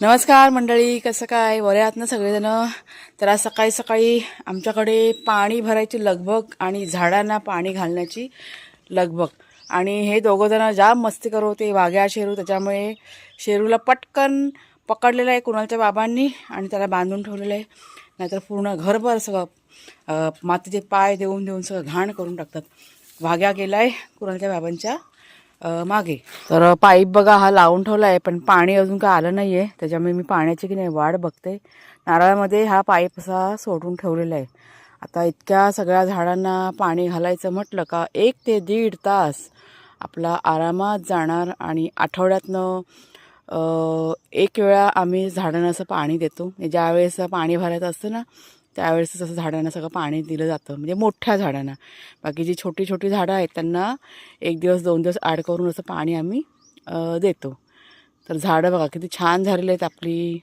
नमस्कार मंडळी, कसं काय बरे आहात ना सगळेजण. तर आज सकाळी सकाळी आमच्याकडे पाणी भरायची लगबग आणि झाडांना पाणी घालण्याची लगबग. आणि हे दोघं जण जाम मस्ती करत होते, वाघ्या शेरू. त्याच्यामुळे शेरूला पटकन पकडलेलं आहे कुणालच्या बाबांनी आणि त्याला बांधून ठेवलेलं आहे, नाहीतर पूर्ण घरभर सगळं मातीचे पाय देऊन देऊन सगळं घाण करून टाकतात. वाघ्या गेला आहे कुणालच्या बाबांच्या मागे. तर पाईप बघा हा लावून ठेवला आहे, पण पाणी अजून काय आलं नाही आहे. त्याच्यामुळे मी पाण्याची की नाही वाट बघते. नारळामध्ये हा पाईप असा सोडून ठेवलेला आहे. आता इतक्या सगळ्या झाडांना पाणी घालायचं म्हटलं का 1 ते 1.5 तास आपला आरामात जाणार. आणि आठवड्यातनं एक वेळा आम्ही झाडांना असं पाणी देतो. ज्या वेळेस पाणी भरायचं असतं ना त्यावेळेस असं झाडांना सगळं पाणी दिलं जातं, म्हणजे मोठ्या झाडांना. बाकी जी छोटी छोटी झाडं आहेत त्यांना 1 दिवस 2 दिवस ॲड करून असं पाणी आम्ही देतो. तर झाडं बघा किती छान झालेली आहेत आपली.